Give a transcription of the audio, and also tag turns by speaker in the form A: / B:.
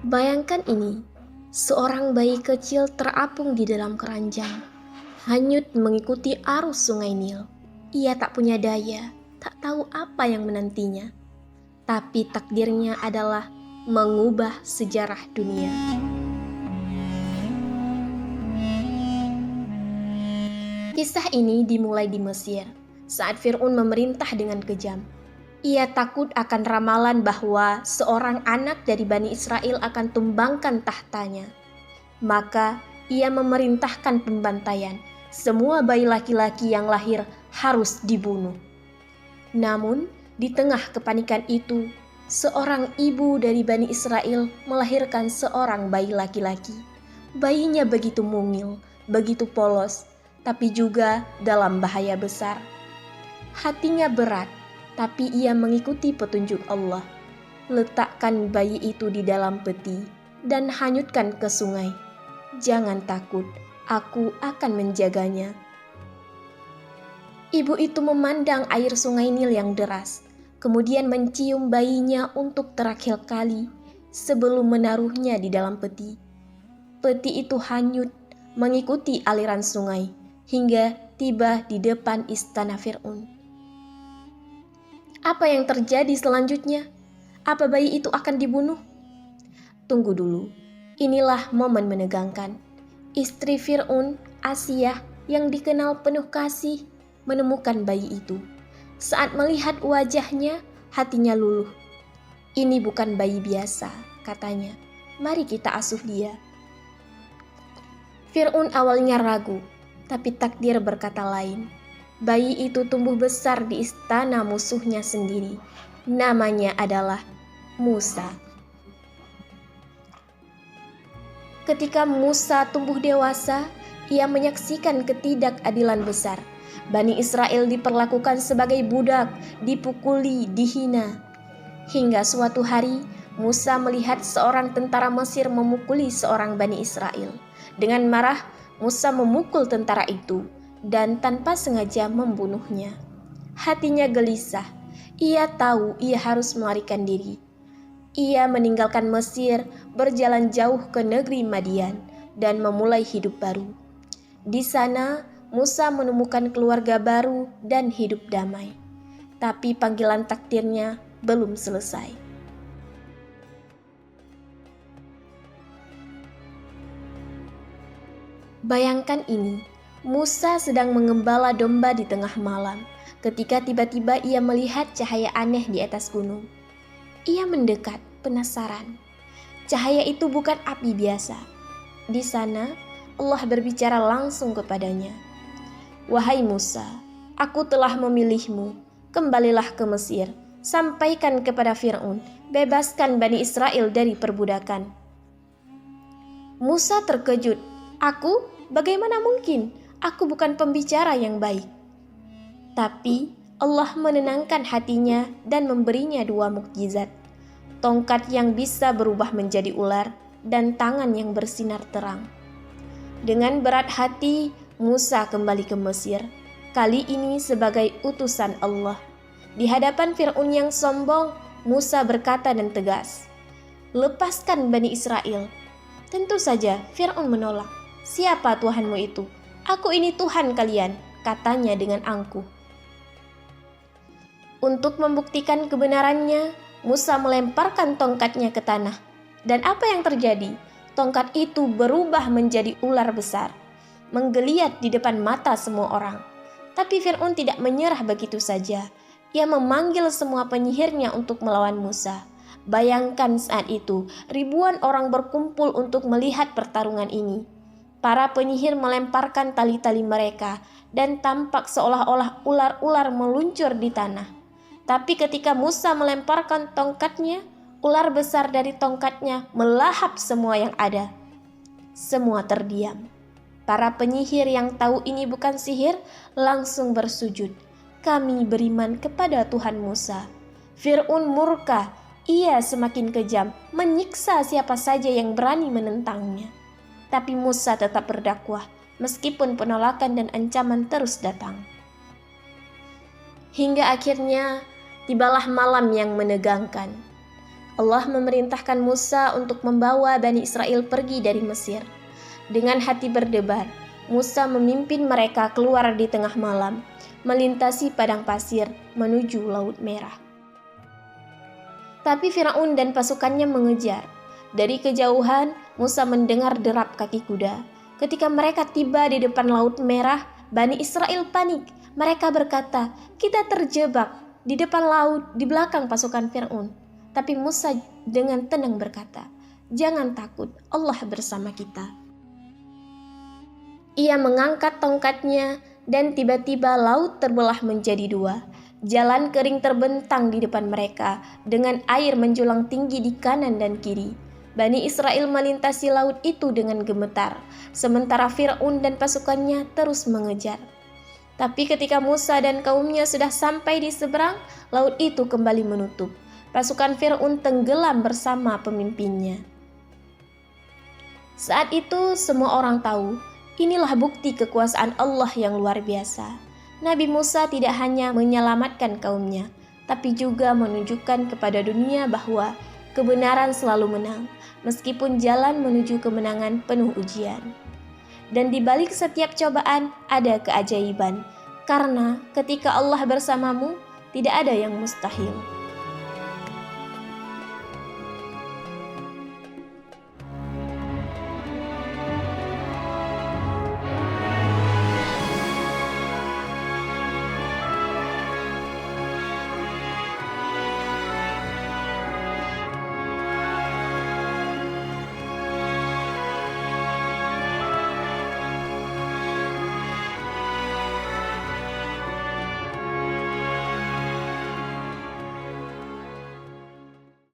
A: Bayangkan ini, seorang bayi kecil terapung di dalam keranjang, hanyut mengikuti arus sungai Nil. Ia tak punya daya, tak tahu apa yang menantinya. Tapi takdirnya adalah mengubah sejarah dunia. Kisah ini dimulai di Mesir, saat Fir'aun memerintah dengan kejam. Ia takut akan ramalan bahwa seorang anak dari Bani Israel akan tumbangkan tahtanya. Maka ia memerintahkan pembantaian. Semua bayi laki-laki yang lahir harus dibunuh. Namun, di tengah kepanikan itu, seorang ibu dari Bani Israel melahirkan seorang bayi laki-laki. Bayinya begitu mungil, begitu polos, tapi juga dalam bahaya besar. Hatinya berat, tapi ia mengikuti petunjuk Allah. Letakkan bayi itu di dalam peti dan hanyutkan ke sungai. Jangan takut, aku akan menjaganya. Ibu itu memandang air sungai Nil yang deras, kemudian mencium bayinya untuk terakhir kali sebelum menaruhnya di dalam peti. Peti itu hanyut mengikuti aliran sungai hingga tiba di depan istana Fir'aun. Apa yang terjadi selanjutnya? Apa bayi itu akan dibunuh? Tunggu dulu, inilah momen menegangkan. Istri Fir'aun, Asiyah, yang dikenal penuh kasih, menemukan bayi itu. Saat melihat wajahnya, hatinya luluh. Ini bukan bayi biasa, katanya. Mari kita asuh dia. Fir'aun awalnya ragu, tapi takdir berkata lain. Bayi itu tumbuh besar di istana musuhnya sendiri. Namanya adalah Musa. Ketika Musa tumbuh dewasa, ia menyaksikan ketidakadilan besar. Bani Israel diperlakukan sebagai budak, dipukuli, dihina. Hingga suatu hari, Musa melihat seorang tentara Mesir memukuli seorang Bani Israel. Dengan marah, Musa memukul tentara itu dan tanpa sengaja membunuhnya. Hatinya gelisah. Ia tahu ia harus melarikan diri. Ia meninggalkan Mesir, berjalan jauh ke negeri Madian, dan memulai hidup baru. Di sana, Musa menemukan keluarga baru dan hidup damai. Tapi panggilan takdirnya belum selesai. Bayangkan ini. Musa sedang mengembala domba di tengah malam, ketika tiba-tiba ia melihat cahaya aneh di atas gunung. Ia mendekat, penasaran. Cahaya itu bukan api biasa. Di sana, Allah berbicara langsung kepadanya. Wahai Musa, aku telah memilihmu. Kembalilah ke Mesir. Sampaikan kepada Fir'aun, bebaskan Bani Israel dari perbudakan. Musa terkejut. Aku? Bagaimana mungkin? Aku bukan pembicara yang baik. Tapi Allah menenangkan hatinya dan memberinya dua mukjizat. Tongkat yang bisa berubah menjadi ular dan tangan yang bersinar terang. Dengan berat hati, Musa kembali ke Mesir. Kali ini sebagai utusan Allah. Di hadapan Fir'aun yang sombong, Musa berkata dan tegas, "Lepaskan Bani Israel." Tentu saja Fir'aun menolak. "Siapa Tuhanmu itu?" "Aku ini Tuhan kalian," katanya dengan angkuh. Untuk membuktikan kebenarannya, Musa melemparkan tongkatnya ke tanah. Dan apa yang terjadi? Tongkat itu berubah menjadi ular besar, menggeliat di depan mata semua orang. Tapi Fir'aun tidak menyerah begitu saja. Ia memanggil semua penyihirnya untuk melawan Musa. Bayangkan saat itu, ribuan orang berkumpul untuk melihat pertarungan ini. Para penyihir melemparkan tali-tali mereka dan tampak seolah-olah ular-ular meluncur di tanah. Tapi ketika Musa melemparkan tongkatnya, ular besar dari tongkatnya melahap semua yang ada. Semua terdiam. Para penyihir yang tahu ini bukan sihir langsung bersujud. "Kami beriman kepada Tuhan Musa." Fir'aun murka. Ia semakin kejam, menyiksa siapa saja yang berani menentangnya. Tapi Musa tetap berdakwah, meskipun penolakan dan ancaman terus datang. Hingga akhirnya tibalah malam yang menegangkan. Allah memerintahkan Musa untuk membawa Bani Israel pergi dari Mesir. Dengan hati berdebar, Musa memimpin mereka keluar di tengah malam, melintasi padang pasir menuju Laut Merah. Tapi Firaun dan pasukannya mengejar. Dari kejauhan, Musa mendengar derap kaki kuda. Ketika mereka tiba di depan Laut Merah, Bani Israel panik. Mereka berkata, "Kita terjebak di depan laut, di belakang pasukan Firaun." Tapi Musa dengan tenang berkata, "Jangan takut, Allah bersama kita." Ia mengangkat tongkatnya dan tiba-tiba laut terbelah menjadi dua. Jalan kering terbentang di depan mereka dengan air menjulang tinggi di kanan dan kiri. Bani Israel melintasi laut itu dengan gemetar, sementara Firaun dan pasukannya terus mengejar. Tapi ketika Musa dan kaumnya sudah sampai di seberang, laut itu kembali menutup. Pasukan Firaun tenggelam bersama pemimpinnya. Saat itu semua orang tahu, inilah bukti kekuasaan Allah yang luar biasa. Nabi Musa tidak hanya menyelamatkan kaumnya, tapi juga menunjukkan kepada dunia bahwa kebenaran selalu menang, meskipun jalan menuju kemenangan penuh ujian. Dan di balik setiap cobaan ada keajaiban, karena ketika Allah bersamamu, tidak ada yang mustahil.